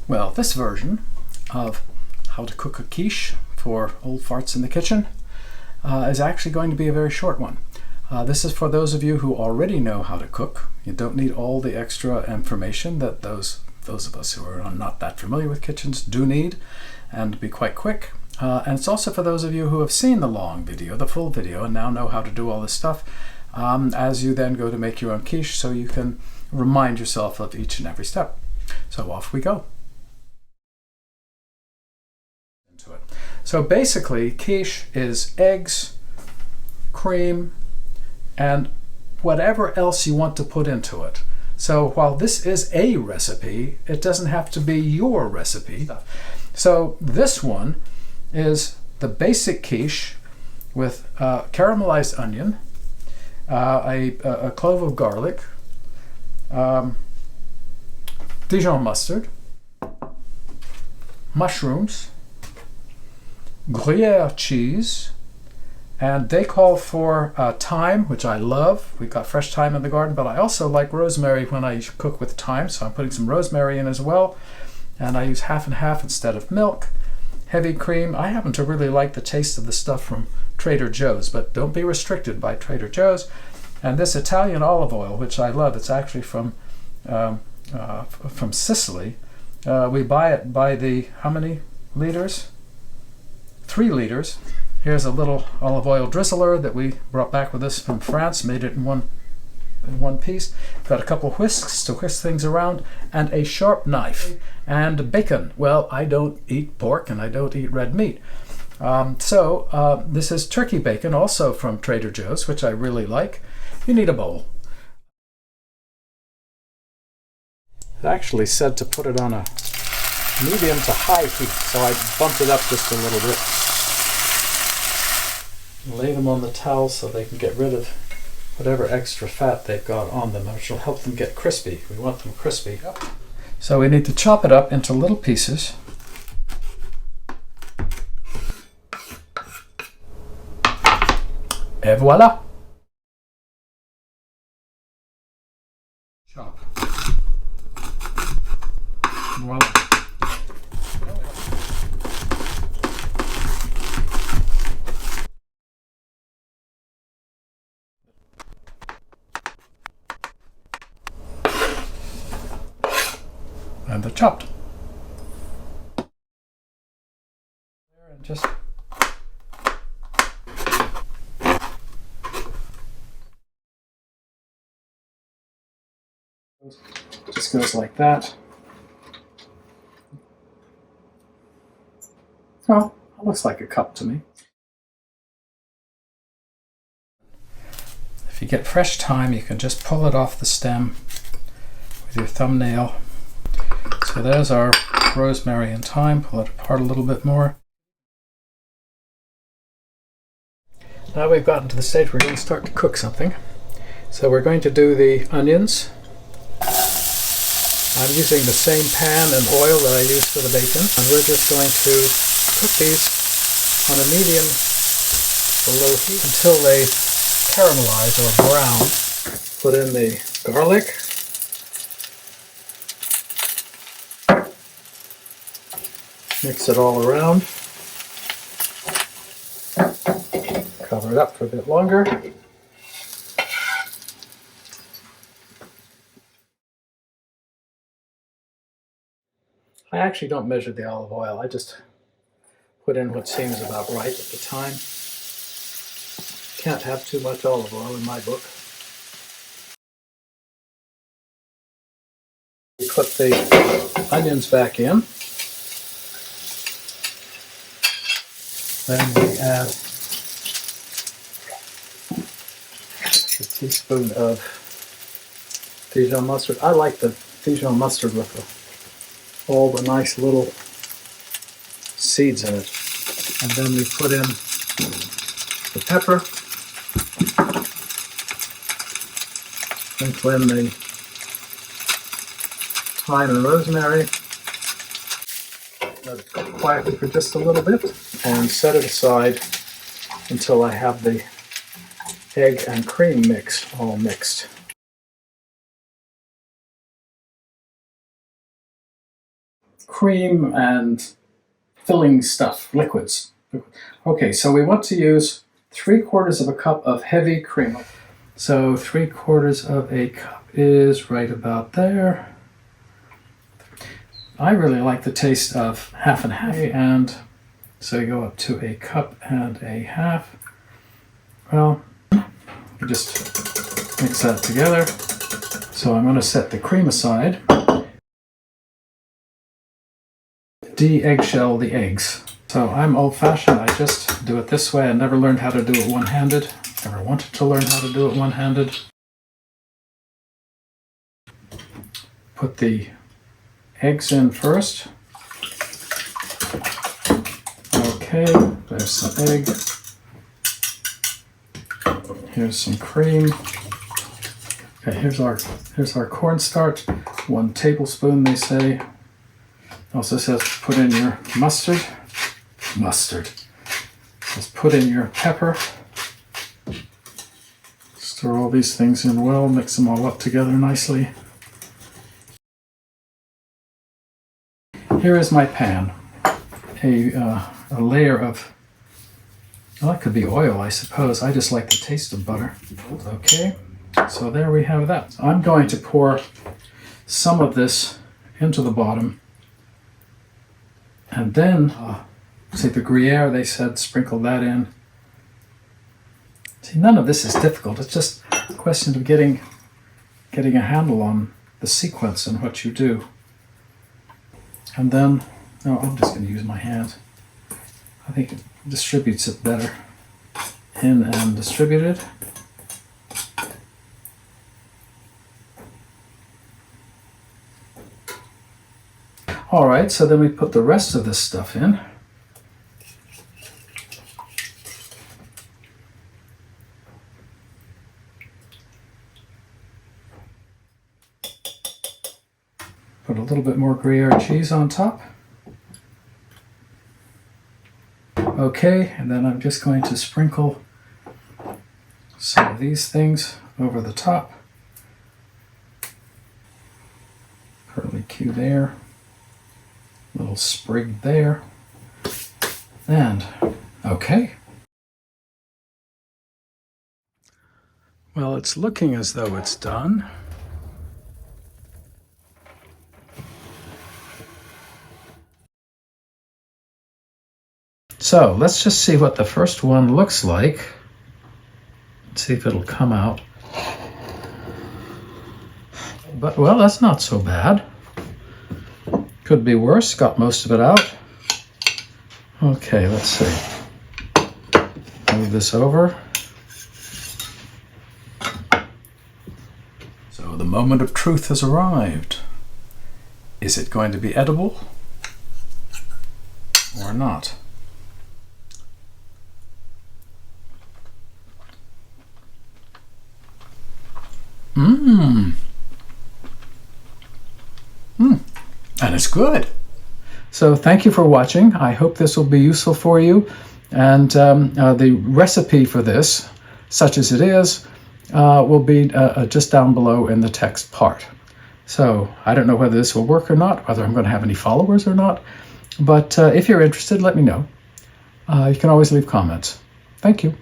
Well, this version of how to cook a quiche for old farts in the kitchen is actually going to be a very short one. This is for those of you who already know how to cook. You don't need all the extra information that those of us who are not that familiar with kitchens do need, and be quite quick. And it's also for those of you who have seen the long video, the full video, and now know how to do all this stuff as you then go to make your own quiche, so you can remind yourself of each and every step. So off we go. So basically, quiche is eggs, cream, and whatever else you want to put into it. So while this is a recipe, it doesn't have to be your recipe. So this one is the basic quiche with caramelized onion, a clove of garlic, Dijon mustard, mushrooms, Gruyere cheese, and they call for thyme, which I love. We've got fresh thyme in the garden, but I also like rosemary when I cook with thyme, so I'm putting some rosemary in as well. And I use half and half instead of milk. Heavy cream. I happen to really like the taste of the stuff from Trader Joe's, but don't be restricted by Trader Joe's. And this Italian olive oil, which I love, it's actually from Sicily. We buy it by the, how many liters? 3 liters. Here's a little olive oil drizzler that we brought back with us from France, made it in one piece. Got a couple whisks to whisk things around, and a sharp knife, and bacon. Well, I don't eat pork and I don't eat red meat. This is turkey bacon, also from Trader Joe's, which I really like. You need a bowl. It actually said to put it on a medium to high heat, so I bumped it up just a little bit. Lay them on the towel so they can get rid of whatever extra fat they've got on them, which will help them get crispy. We want them crispy. So we need to chop it up into little pieces. Et voila! Chop. Voila. And they're chopped. And just goes like that. Oh, that looks like a cup to me. If you get fresh thyme, you can just pull it off the stem with your thumbnail. So there's our rosemary and thyme. Pull it apart a little bit more. Now we've gotten to the stage where we're going to start to cook something. So we're going to do the onions. I'm using the same pan and oil that I used for the bacon, and we're just going to cook these on a medium to low heat until they caramelize or brown. Put in the garlic. Mix it all around. Cover it up for a bit longer. I actually don't measure the olive oil. I just put in what seems about right at the time. Can't have too much olive oil in my book. We put the onions back in. Then we add a teaspoon of Dijon mustard. I like the Dijon mustard with all the nice little seeds in it. And then we put in the pepper, sprinkle in the thyme and rosemary, let it cook quietly for just a little bit, and set it aside until I have the egg and cream mix all mixed. cream and filling stuff, liquids. Okay, so we want to use 3/4 of a cup of heavy cream. So 3/4 of a cup is right about there. I really like the taste of half and half, and so you go up to a cup and a half. Well, you just mix that together. So I'm going to set the cream aside. De-eggshell the eggs. So I'm old-fashioned. I just do it this way. I never learned how to do it one-handed. Never wanted to learn how to do it one-handed. Put the eggs in first. Okay, there's some egg. Here's some cream. Okay, here's our cornstarch. 1 tablespoon, they say. Also says put in your mustard. Mustard. Just put in your pepper. Stir all these things in well, mix them all up together nicely. Here is my pan. A layer of, well, that could be oil, I suppose. I just like the taste of butter. Okay, so there we have that. I'm going to pour some of this into the bottom. And then, see the Gruyere, they said sprinkle that in. See, none of this is difficult. It's just a question of getting a handle on the sequence and what you do. And then, oh, I'm just going to use my hand. I think it distributes it better. In and distributed. All right, so then we put the rest of this stuff in. Put a little bit more Gruyere cheese on top. Okay, and then I'm just going to sprinkle some of these things over the top. Curly Q there. Little sprig there. And, okay. Well, it's looking as though it's done. So let's just see what the first one looks like. Let's see if it'll come out. But, well, that's not so bad. Could be worse. Got most of it out. Okay, let's see. Move this over. So the moment of truth has arrived. Is it going to be edible or not? And it's good. So thank you for watching. I hope this will be useful for you. And the recipe for this, such as it is, will be just down below in the text part. So I don't know whether this will work or not, whether I'm going to have any followers or not. But if you're interested, let me know. You can always leave comments. Thank you.